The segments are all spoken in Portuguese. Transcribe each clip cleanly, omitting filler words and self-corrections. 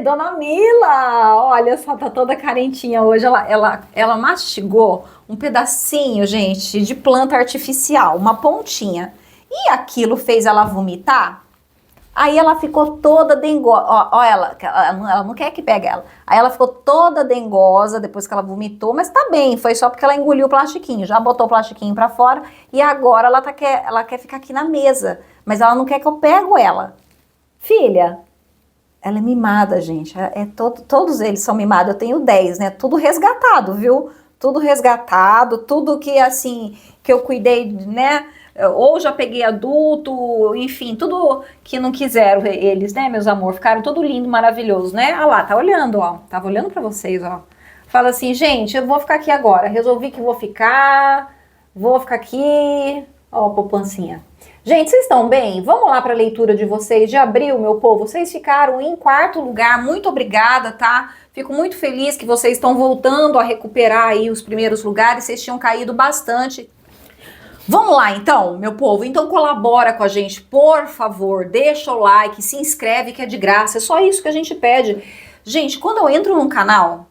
Dona Mila, olha só, tá toda carentinha hoje. Ela mastigou um pedacinho, gente, de planta artificial, uma pontinha. E aquilo fez ela vomitar. Aí ela ficou toda dengosa. Ó, ela não quer que pegue ela. Aí ela ficou toda dengosa depois que ela vomitou, mas tá bem, foi só porque ela engoliu o plastiquinho. Já botou o plastiquinho pra fora e agora ela quer ficar aqui na mesa. Mas ela não quer que eu pego ela. Filha, ela é mimada, gente. Todos eles são mimados. Eu tenho 10, né? Tudo resgatado, viu? Tudo resgatado, tudo que assim, que eu cuidei, né? Ou já peguei adulto, enfim, tudo que não quiseram eles, né, meus amor? Ficaram tudo lindo, maravilhoso, né? Ah lá, tá olhando, ó. Tava olhando pra vocês, ó. Fala assim, gente, eu vou ficar aqui agora. Resolvi que vou ficar aqui. Ó, poupancinha. Gente, vocês estão bem? Vamos lá para a leitura de vocês de abril, meu povo. Vocês ficaram em quarto lugar. Muito obrigada, tá? Fico muito feliz que vocês estão voltando a recuperar aí os primeiros lugares. Vocês tinham caído bastante. Vamos lá, então, meu povo. Então colabora com a gente, por favor. Deixa o like, se inscreve que é de graça. É só isso que a gente pede. Gente, quando eu entro num canal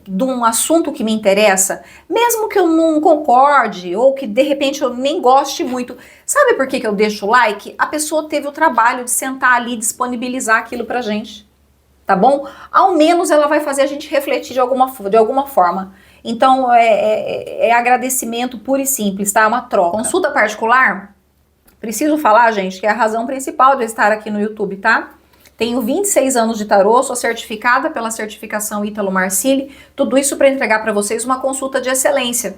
de um assunto que me interessa, mesmo que eu não concorde ou que de repente eu nem goste muito, sabe por que eu deixo o like? A pessoa teve o trabalho de sentar ali e disponibilizar aquilo pra gente, tá bom? Ao menos ela vai fazer a gente refletir de alguma forma. Então é agradecimento puro e simples, tá? É uma troca. Consulta particular, preciso falar, gente, que é a razão principal de eu estar aqui no YouTube, tá? Tenho 26 anos de tarô, sou certificada pela certificação Ítalo Marcilli, tudo isso para entregar para vocês uma consulta de excelência,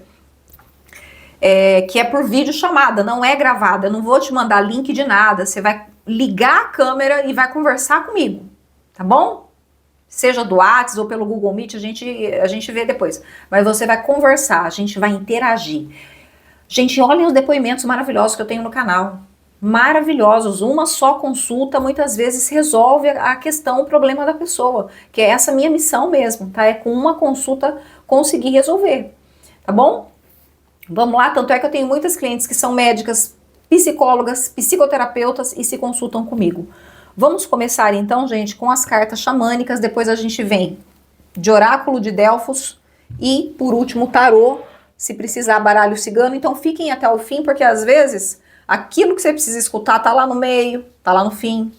que é por vídeo chamada, não é gravada, eu não vou te mandar link de nada, você vai ligar a câmera e vai conversar comigo, tá bom? Seja do WhatsApp ou pelo Google Meet, a gente vê depois, mas você vai conversar, a gente vai interagir. Gente, olhem os depoimentos maravilhosos que eu tenho no canal. Maravilhosos, uma só consulta muitas vezes resolve a questão, o problema da pessoa, que é essa minha missão mesmo, tá? É com uma consulta conseguir resolver, tá bom? Vamos lá, tanto é que eu tenho muitas clientes que são médicas, psicólogas, psicoterapeutas e se consultam comigo. Vamos começar então, gente, com as cartas xamânicas, depois a gente vem de oráculo de Delfos e, por último, tarô, se precisar baralho cigano, então fiquem até o fim, porque às vezes aquilo que você precisa escutar tá lá no meio, tá lá no fim.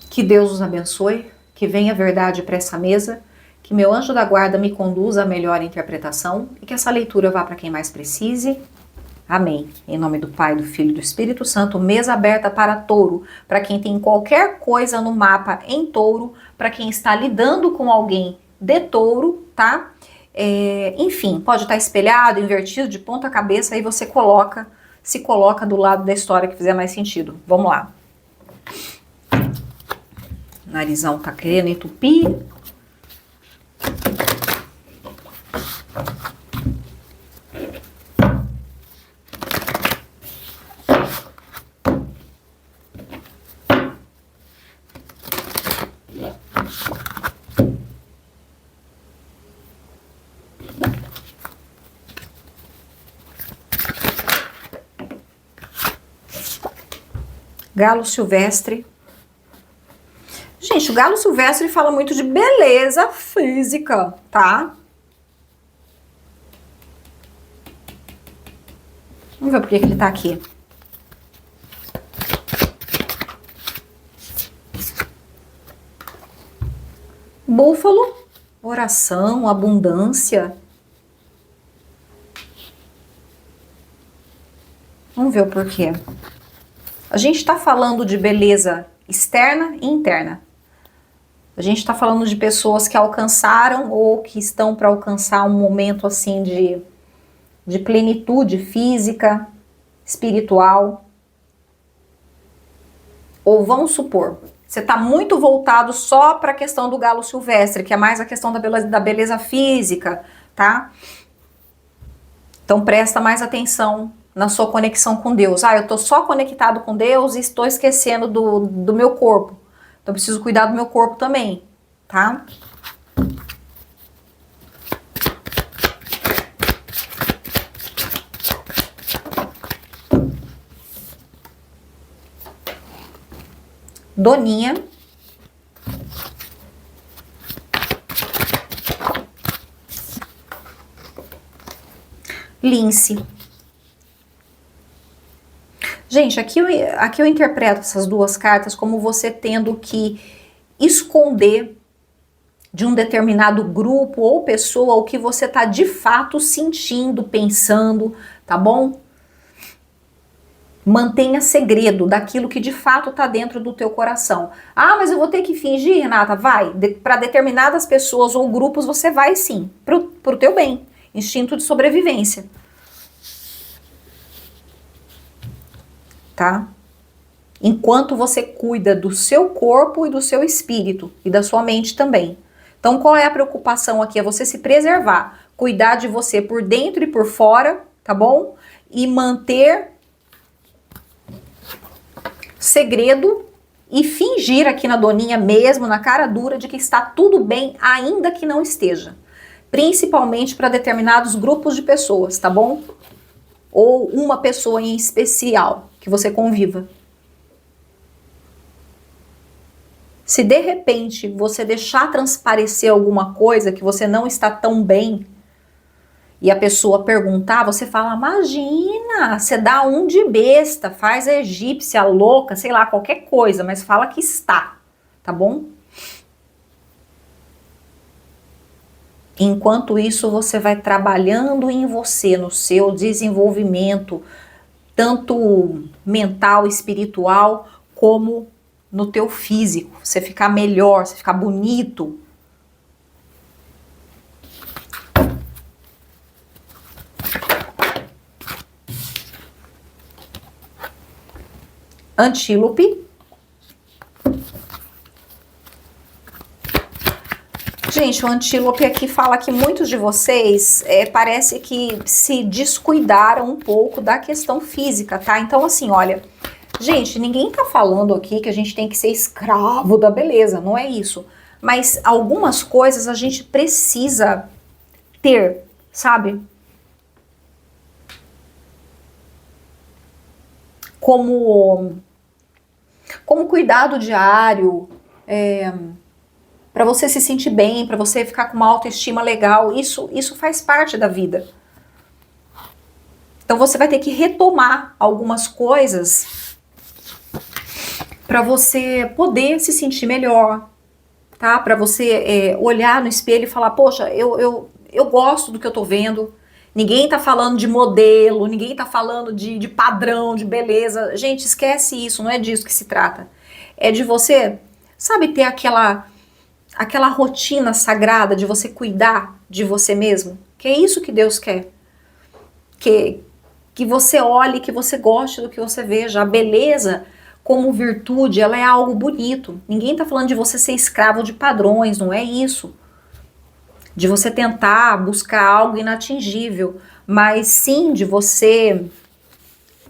Que Deus os abençoe, que venha a verdade para essa mesa, que meu anjo da guarda me conduza à melhor interpretação e que essa leitura vá para quem mais precise. Amém. Em nome do Pai, do Filho e do Espírito Santo, mesa aberta para touro, para quem tem qualquer coisa no mapa em touro, para quem está lidando com alguém de touro, tá? Enfim, pode estar espelhado, invertido, de ponta cabeça, aí você se coloca do lado da história que fizer mais sentido. Vamos lá. Narizão tá querendo entupir. Galo silvestre. Gente, o galo silvestre fala muito de beleza física, tá? Vamos ver por que ele tá aqui. Búfalo, oração, abundância. Vamos ver o porquê. A gente está falando de beleza externa e interna. A gente está falando de pessoas que alcançaram ou que estão para alcançar um momento assim de plenitude física, espiritual. Ou vamos supor, você está muito voltado só para a questão do galo silvestre, que é mais a questão da beleza física, tá? Então presta mais atenção na sua conexão com Deus. Eu tô só conectado com Deus e estou esquecendo do meu corpo. Então, eu preciso cuidar do meu corpo também, tá? Doninha. Lince. Gente, aqui eu interpreto essas duas cartas como você tendo que esconder de um determinado grupo ou pessoa o que você tá de fato sentindo, pensando, tá bom? Mantenha segredo daquilo que de fato tá dentro do teu coração. Ah, mas eu vou ter que fingir, Renata? Vai. Para determinadas pessoas ou grupos você vai sim, pro teu bem. Instinto de sobrevivência. Tá? Enquanto você cuida do seu corpo e do seu espírito e da sua mente também. Então, qual é a preocupação aqui? É você se preservar, cuidar de você por dentro e por fora, tá bom? E manter segredo e fingir aqui na Doninha mesmo, na cara dura, de que está tudo bem, ainda que não esteja. Principalmente para determinados grupos de pessoas, tá bom? Ou uma pessoa em especial que você conviva. Se de repente você deixar transparecer alguma coisa que você não está tão bem e a pessoa perguntar, você fala, imagina, você dá um de besta, faz a egípcia, louca, sei lá, qualquer coisa, mas fala que está, tá bom? Enquanto isso, você vai trabalhando em você, no seu desenvolvimento, tanto mental, espiritual, como no teu físico. Você ficar melhor, você ficar bonito. Antílope. Gente, o antílope aqui fala que muitos de vocês parece que se descuidaram um pouco da questão física, tá? Então, assim, olha, gente, ninguém tá falando aqui que a gente tem que ser escravo da beleza, não é isso. Mas algumas coisas a gente precisa ter, sabe? Como cuidado diário, para você se sentir bem, para você ficar com uma autoestima legal, isso faz parte da vida. Então você vai ter que retomar algumas coisas para você poder se sentir melhor, tá? Para você olhar no espelho e falar, poxa, eu gosto do que eu tô vendo. Ninguém tá falando de modelo, ninguém tá falando de padrão, de beleza. Gente, esquece isso, não é disso que se trata. É de você, sabe, ter aquela rotina sagrada de você cuidar de você mesmo. Que é isso que Deus quer. Que você olhe, que você goste do que você veja. A beleza como virtude, ela é algo bonito. Ninguém tá falando de você ser escravo de padrões, não é isso. De você tentar buscar algo inatingível, mas sim de você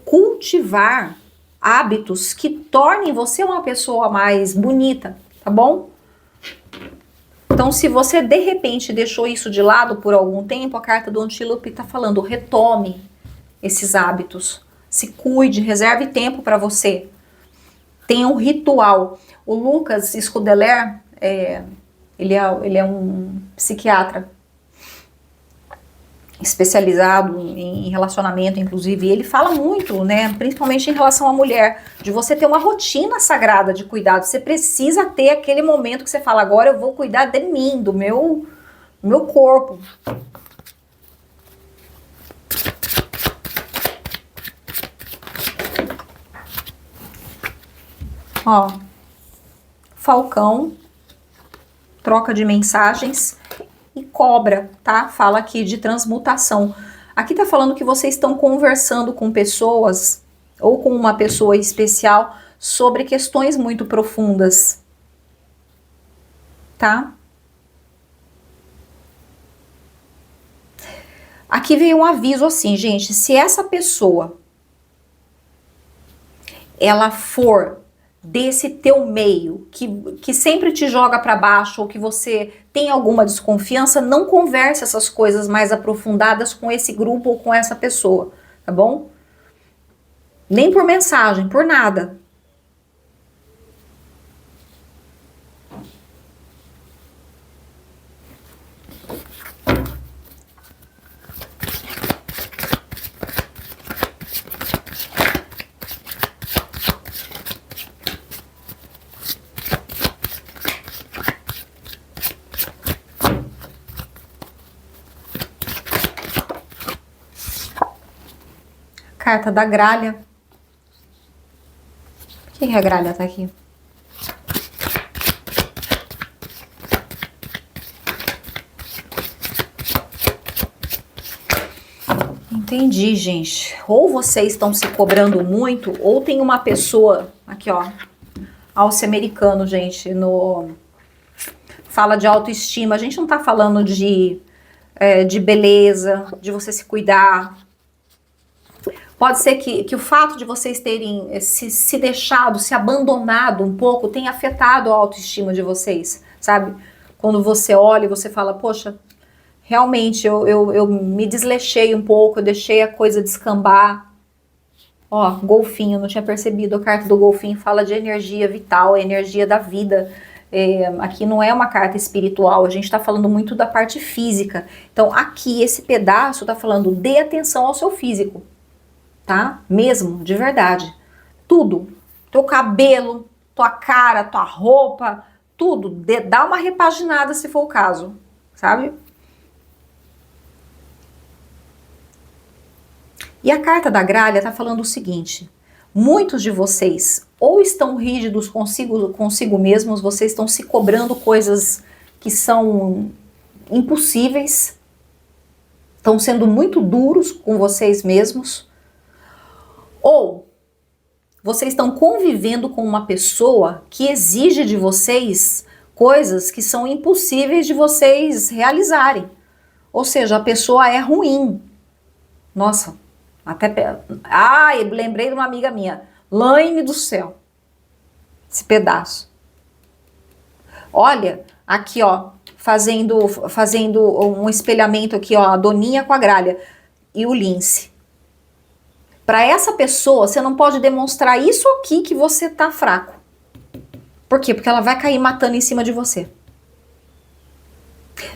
cultivar hábitos que tornem você uma pessoa mais bonita, tá bom? Então, se você de repente deixou isso de lado por algum tempo, a carta do antílope está falando, retome esses hábitos, se cuide, reserve tempo para você, tenha um ritual. O Lucas Scudder, ele é um psiquiatra especializado em relacionamento, inclusive, e ele fala muito, né, principalmente em relação à mulher, de você ter uma rotina sagrada de cuidado. Você precisa ter aquele momento que você fala, agora eu vou cuidar de mim, do meu corpo. Ó, falcão, troca de mensagens e cobra, tá? Fala aqui de transmutação. Aqui tá falando que vocês estão conversando com pessoas ou com uma pessoa especial sobre questões muito profundas, tá? Aqui veio um aviso assim, gente, se essa pessoa ela for desse teu meio, que sempre te joga para baixo ou que você tem alguma desconfiança, não converse essas coisas mais aprofundadas com esse grupo ou com essa pessoa, tá bom? Nem por mensagem, por nada. carta da gralha. Por que a gralha tá aqui? Entendi, gente. Ou vocês estão se cobrando muito, ou tem uma pessoa... Aqui, ó. Alce americano, gente. Fala de autoestima. A gente não tá falando de beleza, de você se cuidar. Pode ser que o fato de vocês terem se deixado, se abandonado um pouco, tenha afetado a autoestima de vocês, sabe? Quando você olha e você fala, poxa... Realmente, eu me desleixei um pouco, eu deixei a coisa descambar. Ó, golfinho, não tinha percebido. A carta do golfinho fala de energia vital, energia da vida. Aqui não é uma carta espiritual, a gente tá falando muito da parte física. Então, aqui, esse pedaço tá falando, dê atenção ao seu físico, tá? Mesmo, de verdade. Tudo. Teu cabelo, tua cara, tua roupa, tudo. Dá uma repaginada se for o caso, sabe? E a carta da gralha está falando o seguinte, muitos de vocês ou estão rígidos consigo mesmos, vocês estão se cobrando coisas que são impossíveis, estão sendo muito duros com vocês mesmos, ou vocês estão convivendo com uma pessoa que exige de vocês coisas que são impossíveis de vocês realizarem, ou seja, a pessoa é ruim. Nossa, eu lembrei de uma amiga minha. Laine do céu. Esse pedaço. Olha, aqui ó, fazendo um espelhamento aqui ó, a doninha com a gralha e o lince. Para essa pessoa, você não pode demonstrar isso aqui que você tá fraco. Por quê? Porque ela vai cair matando em cima de você.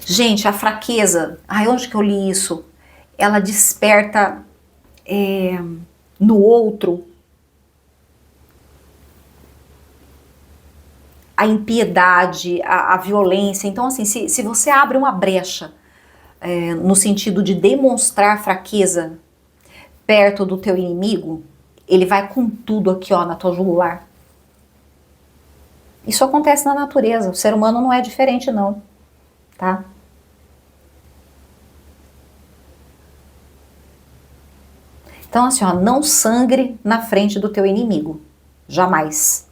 Gente, a fraqueza, onde que eu li isso? Ela desperta no outro a impiedade, a violência. Então, assim, se você abre uma brecha no sentido de demonstrar fraqueza perto do teu inimigo, ele vai com tudo aqui, ó, na tua jugular. Isso acontece na natureza, o ser humano não é diferente não, tá? Então, assim, ó, não sangre na frente do teu inimigo. Jamais.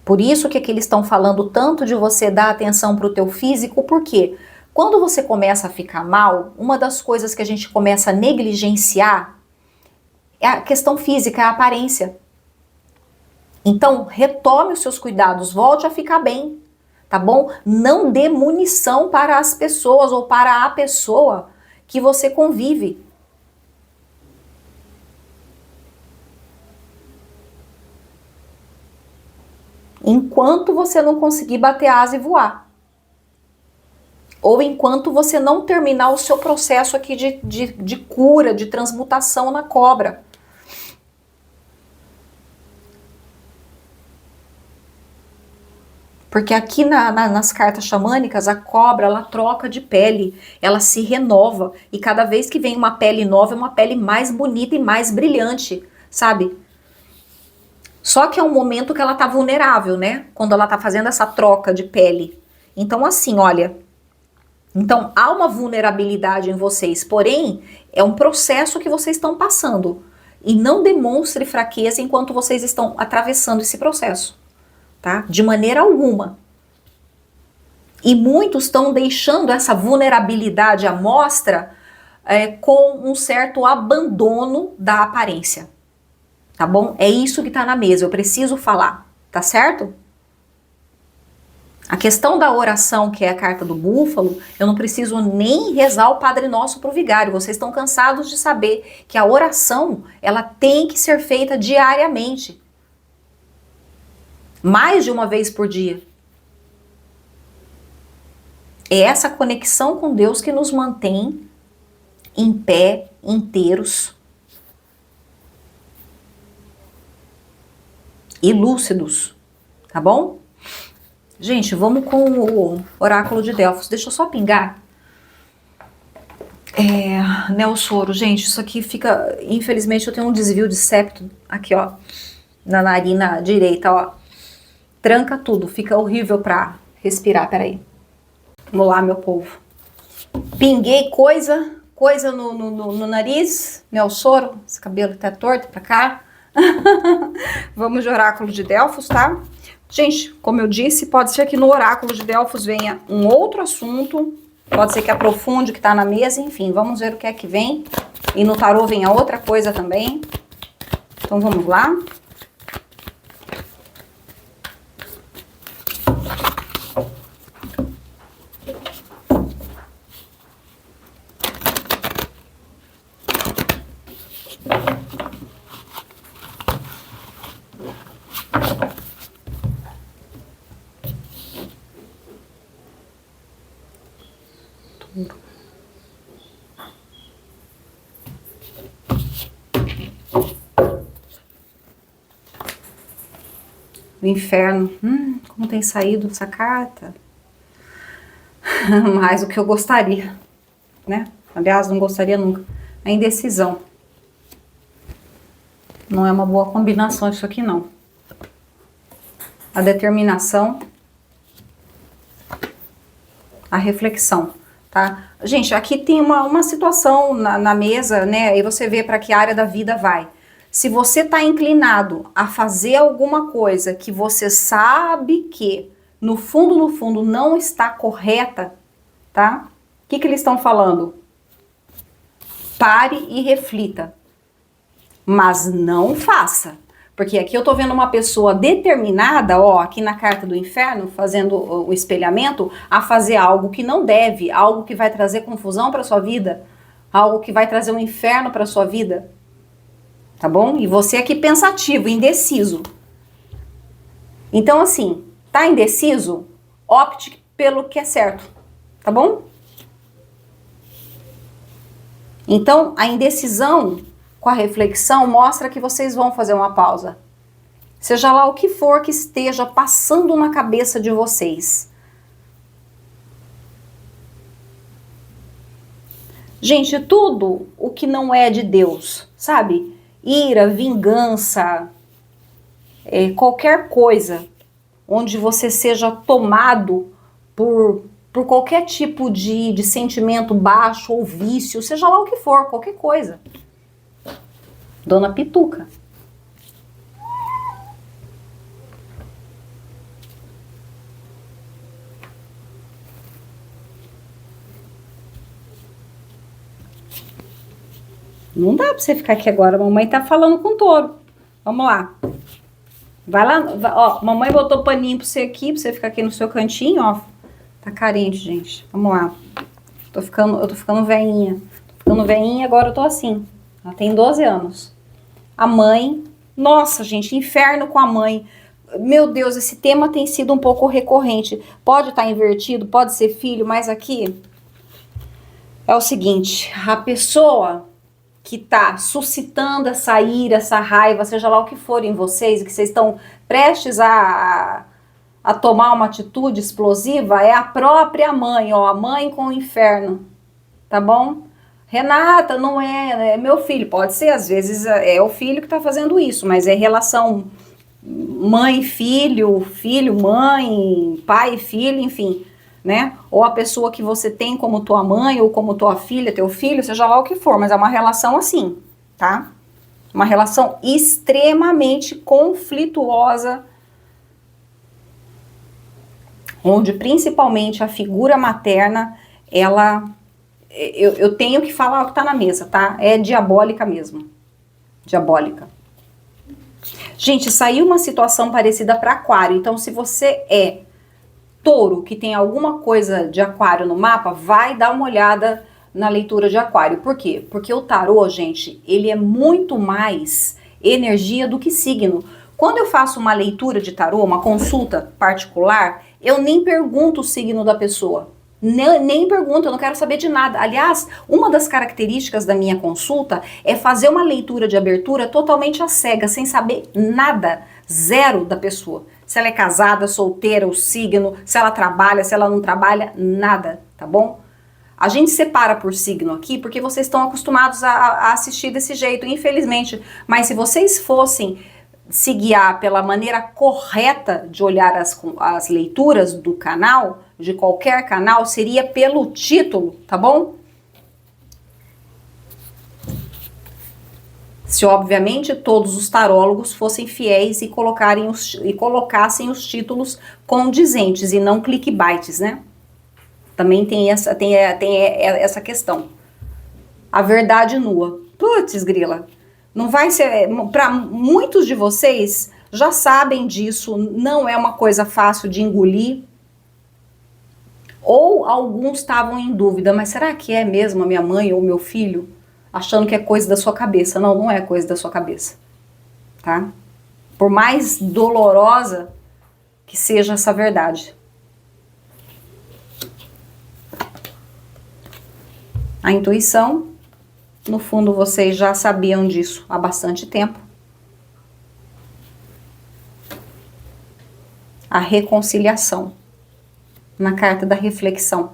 Por isso que eles estão falando tanto de você dar atenção para o teu físico, porque quando você começa a ficar mal, uma das coisas que a gente começa a negligenciar é a questão física, a aparência. Então, retome os seus cuidados, volte a ficar bem, tá bom? Não dê munição para as pessoas ou para a pessoa que você convive. Enquanto você não conseguir bater asa e voar. Ou enquanto você não terminar o seu processo aqui de cura, de transmutação na cobra. Porque aqui nas cartas xamânicas, a cobra, ela troca de pele, ela se renova. E cada vez que vem uma pele nova, é uma pele mais bonita e mais brilhante, sabe? Só que é um momento que ela tá vulnerável, né? Quando ela tá fazendo essa troca de pele. Então, assim, olha. Então, há uma vulnerabilidade em vocês. Porém, é um processo que vocês estão passando. E não demonstre fraqueza enquanto vocês estão atravessando esse processo. Tá? De maneira alguma. E muitos estão deixando essa vulnerabilidade à mostra com um certo abandono da aparência. Tá bom? É isso que tá na mesa, eu preciso falar, tá certo? A questão da oração, que é a carta do búfalo, eu não preciso nem rezar o Padre Nosso pro vigário, vocês estão cansados de saber que a oração, ela tem que ser feita diariamente. Mais de uma vez por dia. É essa conexão com Deus que nos mantém em pé, inteiros e lúcidos, tá bom? Gente, vamos com o oráculo de Delfos. Deixa eu só pingar. Neossoro, gente, isso aqui fica, infelizmente eu tenho um desvio de septo aqui, ó, na narina direita, ó, tranca tudo, fica horrível pra respirar, peraí. Vamos lá, meu povo. Pinguei coisa no nariz, Neossoro, esse cabelo tá torto pra cá. Vamos de oráculo de Delfos, tá? Gente, como eu disse, pode ser que no oráculo de Delfos venha um outro assunto, pode ser que aprofunde o que tá na mesa, enfim, vamos ver o que é que vem. E no tarô venha outra coisa também. Então vamos lá. O inferno. Como tem saído essa carta? Mais do que eu gostaria, né? Aliás, não gostaria nunca. A indecisão. Não é uma boa combinação isso aqui, não. A determinação. A reflexão, tá? Gente, aqui tem uma situação na mesa, né? Aí você vê para que área da vida vai. Se você tá inclinado a fazer alguma coisa que você sabe que, no fundo, não está correta, tá? O que eles estão falando? Pare e reflita. Mas não faça. Porque aqui eu tô vendo uma pessoa determinada, ó, aqui na carta do inferno, fazendo o espelhamento, a fazer algo que não deve, algo que vai trazer confusão para sua vida, algo que vai trazer um inferno para sua vida. Tá bom? E você aqui pensativo, indeciso. Então, assim, tá indeciso? Opte pelo que é certo. Tá bom? Então, a indecisão com a reflexão mostra que vocês vão fazer uma pausa. Seja lá o que for que esteja passando na cabeça de vocês. Gente, tudo o que não é de Deus, sabe? Ira, vingança, qualquer coisa onde você seja tomado por qualquer tipo de sentimento baixo ou vício, seja lá o que for, qualquer coisa. Dona Pituca. Não dá pra você ficar aqui agora, mamãe tá falando com o touro. Vamos lá. Vai lá, ó, mamãe botou paninho pra você aqui, pra você ficar aqui no seu cantinho, ó. Tá carente, gente. Vamos lá. Eu tô ficando veinha. Tô ficando veinha, agora eu tô assim. Ela tem 12 anos. A mãe, nossa, gente, inferno com a mãe. Meu Deus, esse tema tem sido um pouco recorrente. Pode estar invertido, pode ser filho, mas aqui é o seguinte, a pessoa que tá suscitando essa ira, essa raiva, seja lá o que for em vocês, que vocês estão prestes a tomar uma atitude explosiva, é a própria mãe, ó, a mãe com o inferno, tá bom? Renata, não é meu filho, pode ser, às vezes é o filho que tá fazendo isso, mas é relação mãe, filho, filho, mãe, pai, filho, enfim, né? Ou a pessoa que você tem como tua mãe, ou como tua filha, teu filho, seja lá o que for, mas é uma relação assim, tá? Uma relação extremamente conflituosa, onde principalmente a figura materna, ela, eu tenho que falar o que tá na mesa, tá? É diabólica mesmo, diabólica. Gente, saiu uma situação parecida para aquário, então se você é touro, que tem alguma coisa de aquário no mapa, vai dar uma olhada na leitura de aquário. Por quê? Porque o tarô, gente, ele é muito mais energia do que signo. Quando eu faço uma leitura de tarô, uma consulta particular, eu nem pergunto o signo da pessoa. Nem pergunto, eu não quero saber de nada. Aliás, uma das características da minha consulta é fazer uma leitura de abertura totalmente às cegas, sem saber nada, zero da pessoa. Se ela é casada, solteira, o signo, se ela trabalha, se ela não trabalha, nada, tá bom? A gente separa por signo aqui porque vocês estão acostumados a assistir desse jeito, infelizmente. Mas se vocês fossem se guiar pela maneira correta de olhar as leituras do canal, de qualquer canal, seria pelo título, tá bom? Se obviamente todos os tarólogos fossem fiéis e colocassem os títulos condizentes e não clickbaits, né? Também tem essa questão. A verdade nua. Putz, grila. Não vai ser... Para muitos de vocês já sabem disso, não é uma coisa fácil de engolir. Ou alguns estavam em dúvida, mas será que é mesmo a minha mãe ou meu filho? Achando que é coisa da sua cabeça. Não, não é coisa da sua cabeça. Tá? Por mais dolorosa que seja essa verdade. A intuição, no fundo, vocês já sabiam disso há bastante tempo. A reconciliação, na carta da reflexão.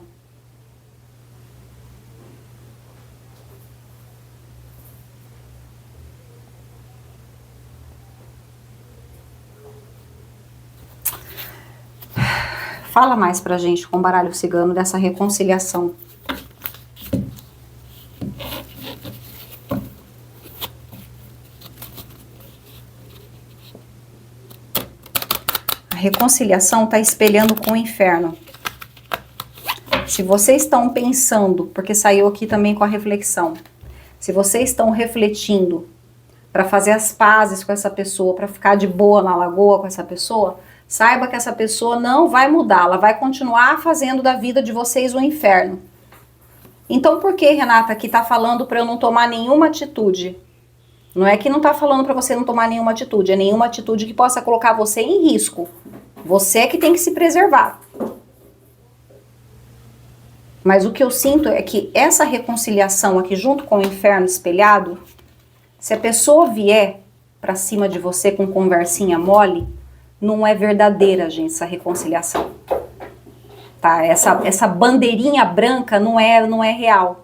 Fala mais pra gente com o baralho cigano dessa reconciliação. A reconciliação está espelhando com o inferno. Se vocês estão pensando, porque saiu aqui também com a reflexão, se vocês estão refletindo para fazer as pazes com essa pessoa, para ficar de boa na lagoa com essa pessoa, saiba que essa pessoa não vai mudar, ela vai continuar fazendo da vida de vocês um inferno. Então por que, Renata, aqui tá falando para eu não tomar nenhuma atitude? Não é que não tá falando para você não tomar nenhuma atitude, é nenhuma atitude que possa colocar você em risco. Você é que tem que se preservar. Mas o que eu sinto é que essa reconciliação aqui junto com o inferno espelhado, se a pessoa vier para cima de você com conversinha mole, não é verdadeira, gente, essa reconciliação. Tá? Essa bandeirinha branca não é real.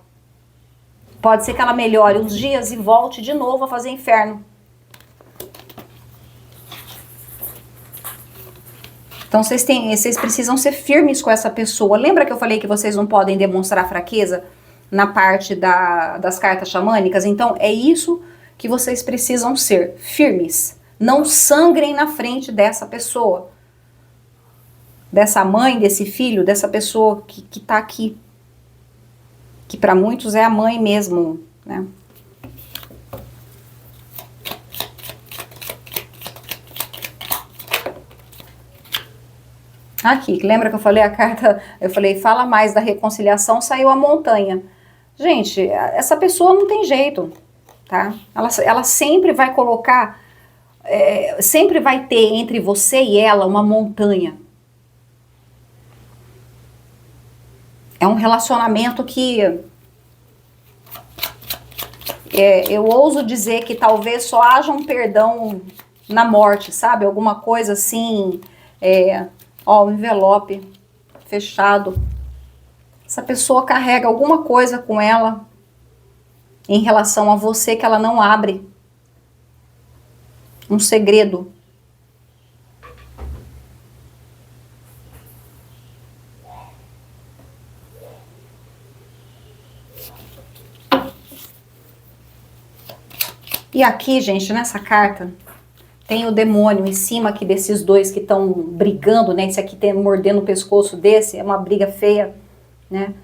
Pode ser que ela melhore uns dias e volte de novo a fazer inferno. Então vocês precisam ser firmes com essa pessoa. Lembra que eu falei que vocês não podem demonstrar fraqueza na parte das cartas xamânicas? Então é isso que vocês precisam ser, firmes. Não sangrem na frente dessa pessoa. Dessa mãe, desse filho, dessa pessoa que tá aqui. Que para muitos é a mãe mesmo, né? Aqui, lembra que eu falei a carta, eu falei, fala mais da reconciliação, saiu a montanha. Gente, essa pessoa não tem jeito, tá? Ela sempre vai colocar, sempre vai ter entre você e ela uma montanha. É um relacionamento que eu ouso dizer que talvez só haja um perdão na morte, sabe? Alguma coisa assim, ó, o envelope fechado. Essa pessoa carrega alguma coisa com ela em relação a você que ela não abre. Um segredo. E aqui, gente, nessa carta, tem o demônio em cima aqui desses dois que estão brigando, né? Esse aqui tem mordendo o pescoço desse, é uma briga feia, né?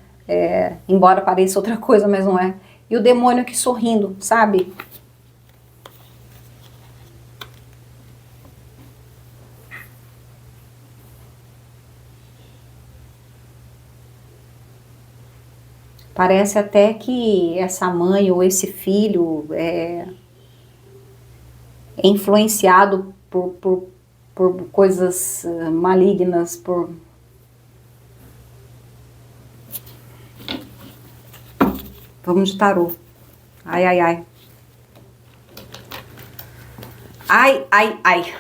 Embora pareça outra coisa, mas não é. E o demônio aqui sorrindo, sabe? Parece até que essa mãe ou esse filho é influenciado por coisas malignas, Vamos de tarô. Ai, ai, ai. Ai, ai, ai.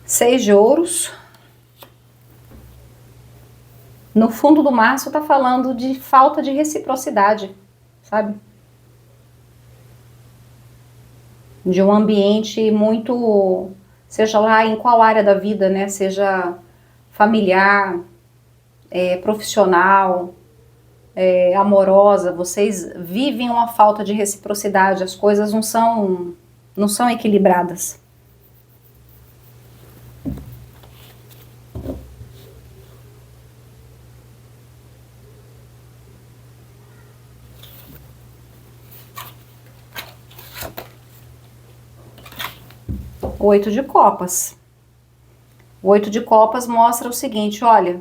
Seis de ouros. No fundo do maço tá falando de falta de reciprocidade, sabe? De um ambiente muito, seja lá em qual área da vida, né? Seja familiar, profissional, amorosa, vocês vivem uma falta de reciprocidade, as coisas não são equilibradas. Oito de copas. O oito de copas mostra o seguinte, olha,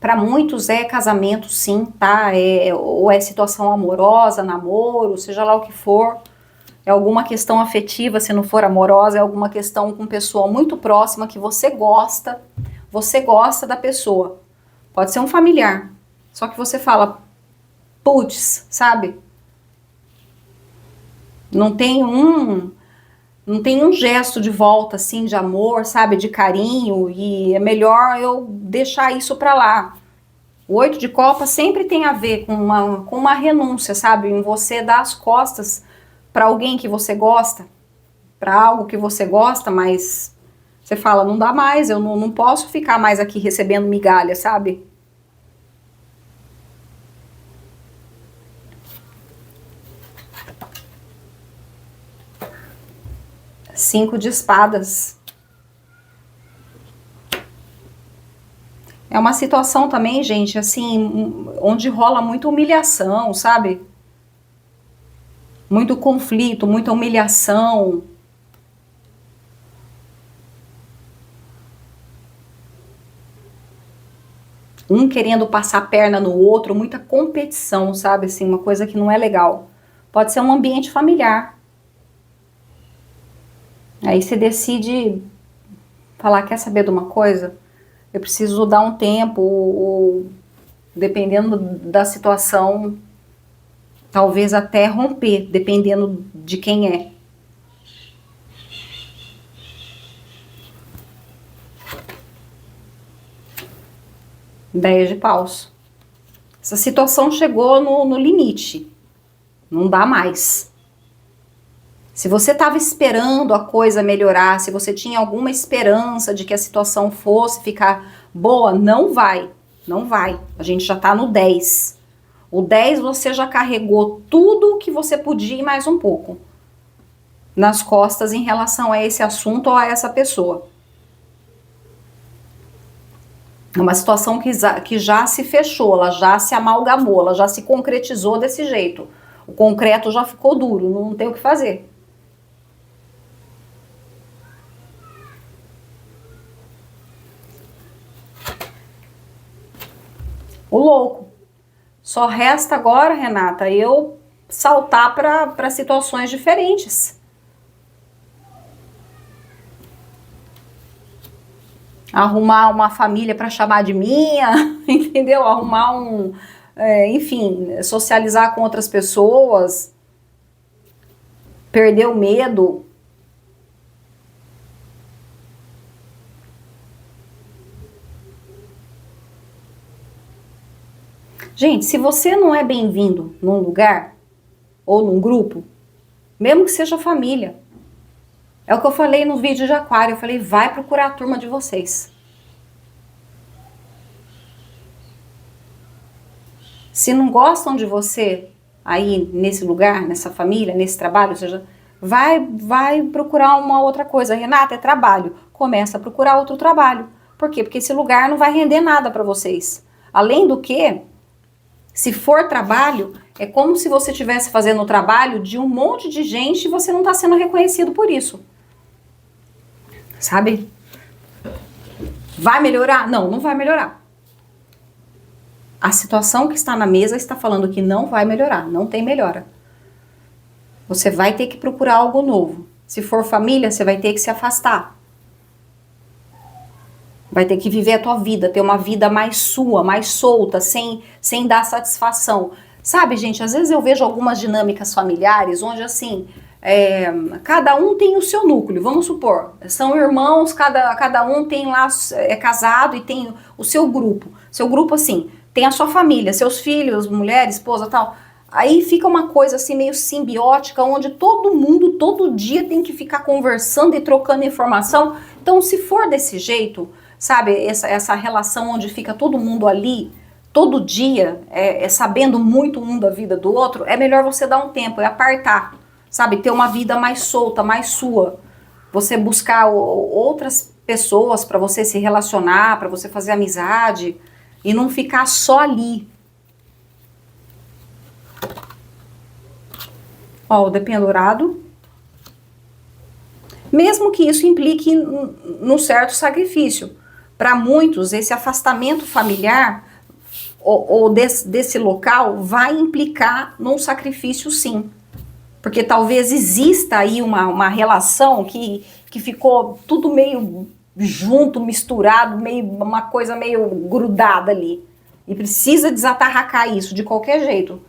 para muitos é casamento sim, tá? Ou é situação amorosa, namoro, seja lá o que for. É alguma questão afetiva, se não for amorosa, é alguma questão com pessoa muito próxima que você gosta da pessoa. Pode ser um familiar. Só que você fala, putz, sabe? Não tem um gesto de volta, assim, de amor, sabe, de carinho, e é melhor eu deixar isso pra lá. O oito de copas sempre tem a ver com uma renúncia, sabe, em você dar as costas pra alguém que você gosta, pra algo que você gosta, mas você fala, não dá mais, eu não posso ficar mais aqui recebendo migalha, sabe? Cinco de espadas. É uma situação também, gente, assim, onde rola muita humilhação, sabe? Muito conflito, muita humilhação. Um querendo passar a perna no outro, muita competição, sabe? Assim, uma coisa que não é legal. Pode ser um ambiente familiar. Aí você decide falar, quer saber de uma coisa? Eu preciso dar um tempo, ou dependendo da situação, talvez até romper, dependendo de quem é. Dez de paus. Essa situação chegou no limite. Não dá mais. Se você estava esperando a coisa melhorar, se você tinha alguma esperança de que a situação fosse ficar boa, não vai. Não vai. A gente já tá no 10. O 10 você já carregou tudo que você podia e mais um pouco nas costas em relação a esse assunto ou a essa pessoa. É uma situação que já se fechou, ela já se amalgamou, ela já se concretizou desse jeito. O concreto já ficou duro, não tem o que fazer. O louco. Só resta agora, Renata, eu saltar para situações diferentes. Arrumar uma família para chamar de minha, entendeu? Arrumar enfim, socializar com outras pessoas, perder o medo. Gente, se você não é bem-vindo num lugar ou num grupo, mesmo que seja família, é o que eu falei no vídeo de aquário, eu falei, vai procurar a turma de vocês. Se não gostam de você aí nesse lugar, nessa família, nesse trabalho, ou seja, vai procurar uma outra coisa. Renata, é trabalho. Começa a procurar outro trabalho. Por quê? Porque esse lugar não vai render nada para vocês. Além do que, se for trabalho, é como se você estivesse fazendo o trabalho de um monte de gente e você não está sendo reconhecido por isso. Sabe? Vai melhorar? Não, não vai melhorar. A situação que está na mesa está falando que não vai melhorar, não tem melhora. Você vai ter que procurar algo novo. Se for família, você vai ter que se afastar. Vai ter que viver a tua vida, ter uma vida mais sua, mais solta, sem dar satisfação. Sabe, gente, às vezes eu vejo algumas dinâmicas familiares onde, assim, cada um tem o seu núcleo, vamos supor. São irmãos, cada um tem lá, é casado e tem o seu grupo. Seu grupo, assim, tem a sua família, seus filhos, mulher, esposa, tal. Aí fica uma coisa assim meio simbiótica, onde todo mundo, todo dia tem que ficar conversando e trocando informação. Então, se for desse jeito, sabe, essa relação onde fica todo mundo ali, todo dia, sabendo muito um da vida do outro, é melhor você dar um tempo, apartar, sabe, ter uma vida mais solta, mais sua. Você buscar outras pessoas para você se relacionar, para você fazer amizade e não ficar só ali. Ó, o dependurado. Mesmo que isso implique num certo sacrifício. Para muitos, esse afastamento familiar ou desse local vai implicar num sacrifício, sim. Porque talvez exista aí uma relação que ficou tudo meio junto, misturado, uma coisa meio grudada ali. E precisa desatarracar isso de qualquer jeito.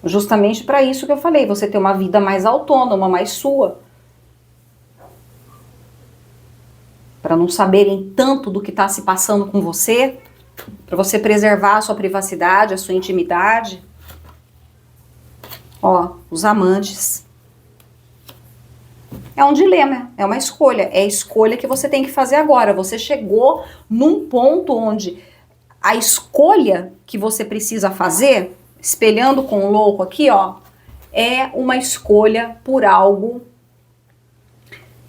Justamente para isso que eu falei, você ter uma vida mais autônoma, mais sua. Para não saberem tanto do que está se passando com você, para você preservar a sua privacidade, a sua intimidade. Ó, os amantes. É um dilema, é uma escolha. É a escolha que você tem que fazer agora. Você chegou num ponto onde a escolha que você precisa fazer, espelhando com o louco aqui, ó, é uma escolha por algo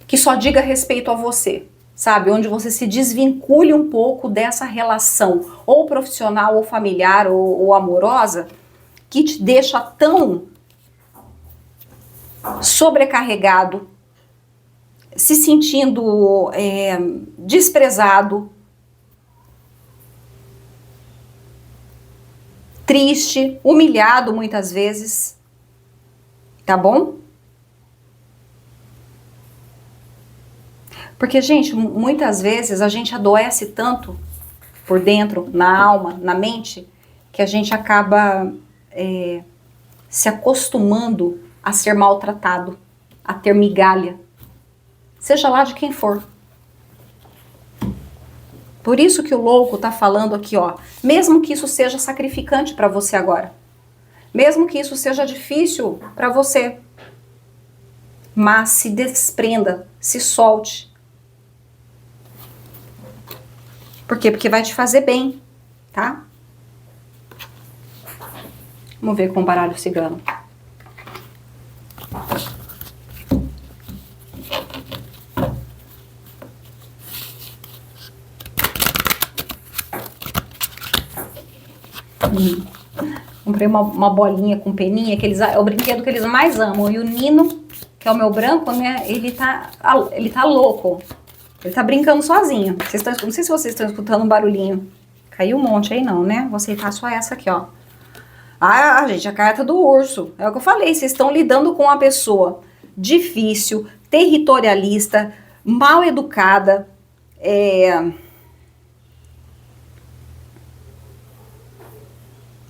que só diga respeito a você, sabe? Onde você se desvincule um pouco dessa relação, ou profissional, ou familiar, ou amorosa, que te deixa tão sobrecarregado, se sentindo desprezado, triste, humilhado muitas vezes, tá bom? Porque, gente, muitas vezes a gente adoece tanto por dentro, na alma, na mente, que a gente acaba se acostumando a ser maltratado, a ter migalha, seja lá de quem for. Por isso que o louco tá falando aqui, ó, mesmo que isso seja sacrificante para você agora, mesmo que isso seja difícil para você, mas se desprenda, se solte. Por quê? Porque vai te fazer bem, tá? Vamos ver com o baralho cigano. Comprei uma bolinha com peninha, é o brinquedo que eles mais amam. E o Nino, que é o meu branco, né, ele tá louco. Ele tá brincando sozinho. Não sei se vocês estão escutando um barulhinho. Caiu um monte aí não, né? Vou aceitar só essa aqui, ó. Ah, gente, a carta do urso. É o que eu falei, vocês estão lidando com uma pessoa difícil, territorialista, mal educada,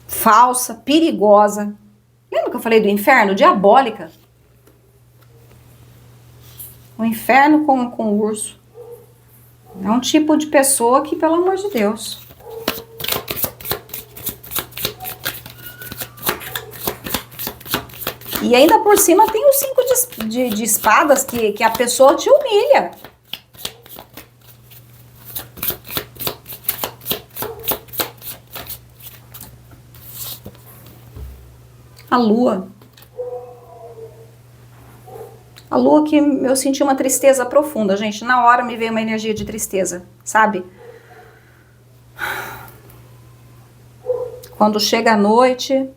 falsa, perigosa. Lembra que eu falei do inferno? Diabólica. O inferno com o urso. É um tipo de pessoa que, pelo amor de Deus. E ainda por cima tem os 5 de espadas que a pessoa te humilha. A lua. A lua que eu senti uma tristeza profunda, gente. Na hora me veio uma energia de tristeza, sabe? Quando chega a noite...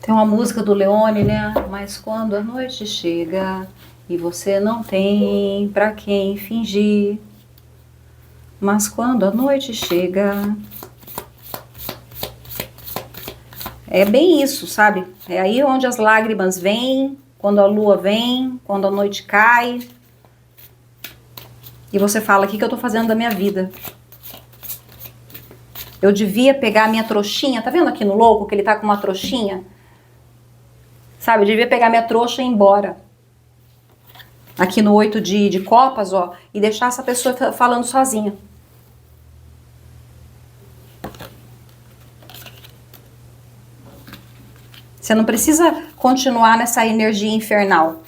Tem uma música do Leone, né? Mas quando a noite chega e você não tem pra quem fingir. Mas quando a noite chega... É bem isso, sabe? É aí onde as lágrimas vêm, quando a lua vem, quando a noite cai. E você fala, o que eu tô fazendo da minha vida? Eu devia pegar a minha trouxinha, tá vendo aqui no louco que ele tá com uma trouxinha? Sabe, eu devia pegar minha trouxa e ir embora. Aqui no 8 de copas, ó, e deixar essa pessoa falando sozinha. Você não precisa continuar nessa energia infernal.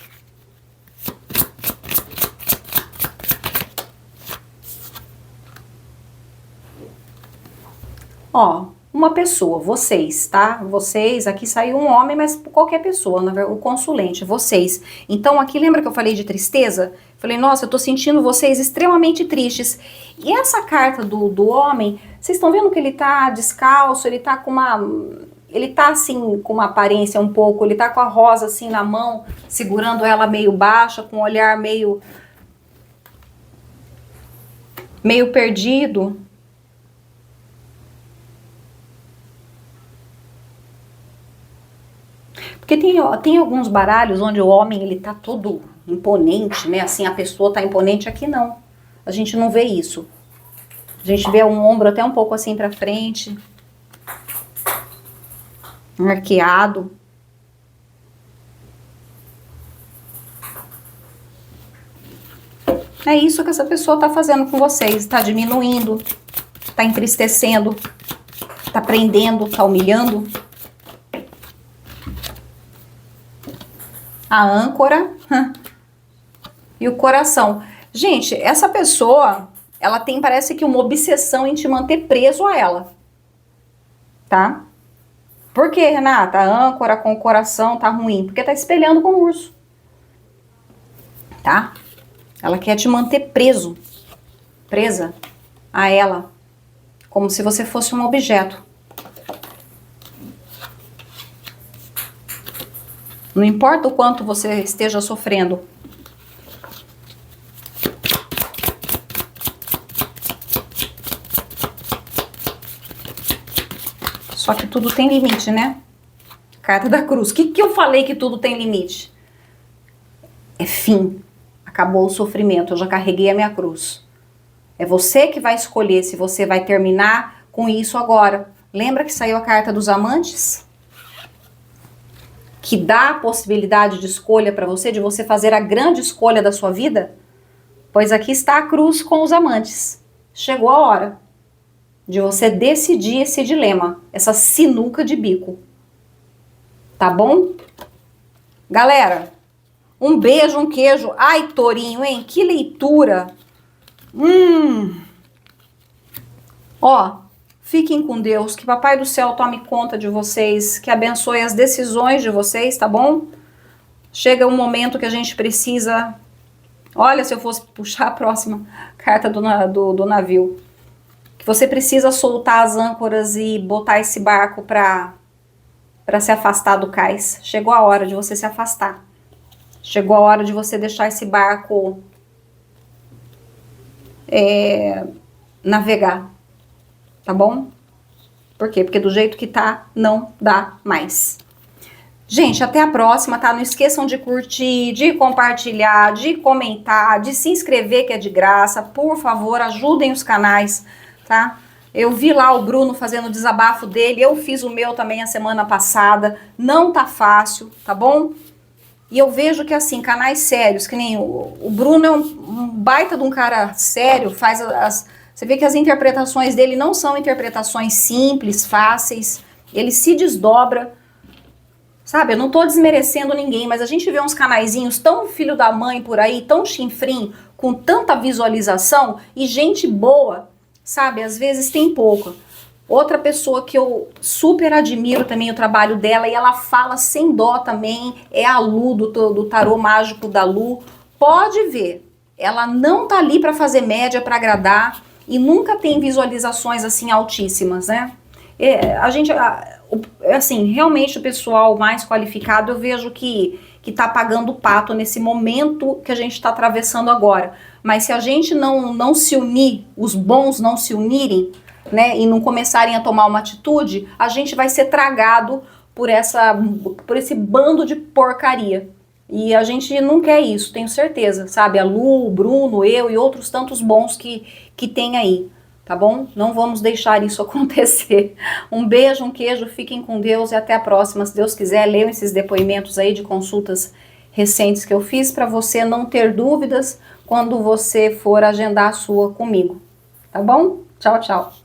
Ó, uma pessoa, vocês, tá? Vocês, aqui saiu um homem, mas qualquer pessoa, o consulente, vocês. Então aqui, lembra que eu falei de tristeza? Falei, nossa, eu tô sentindo vocês extremamente tristes. E essa carta do homem, vocês estão vendo que ele tá descalço, ele tá com uma... Ele tá assim, com uma aparência um pouco, ele tá com a rosa assim na mão, segurando ela meio baixa, com um olhar meio perdido. Porque tem alguns baralhos onde o homem, ele tá todo imponente, né? Assim, a pessoa tá imponente, aqui não. A gente não vê isso. A gente vê um ombro até um pouco assim pra frente. Arqueado. É isso que essa pessoa tá fazendo com vocês. Tá diminuindo, tá entristecendo, tá prendendo, tá humilhando. A âncora e o coração. Gente, essa pessoa, ela tem, parece que uma obsessão em te manter preso a ela. Tá? Por que, Renata? A âncora com o coração tá ruim? Porque tá espelhando com o urso. Tá? Ela quer te manter presa a ela, como se você fosse um objeto. Não importa o quanto você esteja sofrendo. Só que tudo tem limite, né? Carta da Cruz. O que eu falei que tudo tem limite? É fim. Acabou o sofrimento. Eu já carreguei a minha cruz. É você que vai escolher se você vai terminar com isso agora. Lembra que saiu a carta dos amantes? Que dá a possibilidade de escolha para você, de você fazer a grande escolha da sua vida? Pois aqui está a cruz com os amantes. Chegou a hora de você decidir esse dilema, essa sinuca de bico. Tá bom? Galera, um beijo, um queijo. Ai, tourinho, hein? Que leitura. Ó, fiquem com Deus, que Papai do Céu tome conta de vocês, que abençoe as decisões de vocês, tá bom? Chega um momento que a gente precisa... Olha, se eu fosse puxar a próxima carta do navio. Que você precisa soltar as âncoras e botar esse barco para se afastar do cais. Chegou a hora de você se afastar. Chegou a hora de você deixar esse barco navegar. Tá bom? Por quê? Porque do jeito que tá, não dá mais. Gente, até a próxima, tá? Não esqueçam de curtir, de compartilhar, de comentar, de se inscrever, que é de graça. Por favor, ajudem os canais, tá? Eu vi lá o Bruno fazendo o desabafo dele, eu fiz o meu também a semana passada. Não tá fácil, tá bom? E eu vejo que, assim, canais sérios, que nem o Bruno é um baita de um cara sério, faz você vê que as interpretações dele não são interpretações simples, fáceis, ele se desdobra, sabe? Eu não tô desmerecendo ninguém, mas a gente vê uns canaizinhos tão filho da mãe por aí, tão chinfrim, com tanta visualização e gente boa, sabe? Às vezes tem pouca. Outra pessoa que eu super admiro também o trabalho dela e ela fala sem dó também, é a Lu, do tarô mágico da Lu. Pode ver, ela não tá ali para fazer média, para agradar e nunca tem visualizações assim altíssimas, né? Assim, realmente o pessoal mais qualificado eu vejo que tá pagando o pato nesse momento que a gente está atravessando agora. Mas se a gente não se unir, os bons não se unirem, né, e não começarem a tomar uma atitude, a gente vai ser tragado por esse bando de porcaria. E a gente não quer isso, tenho certeza, sabe? A Lu, o Bruno, eu e outros tantos bons que tem aí, tá bom? Não vamos deixar isso acontecer. Um beijo, um queijo, fiquem com Deus e até a próxima. Se Deus quiser, leiam esses depoimentos aí de consultas recentes que eu fiz para você não ter dúvidas quando você for agendar a sua comigo, tá bom? Tchau, tchau.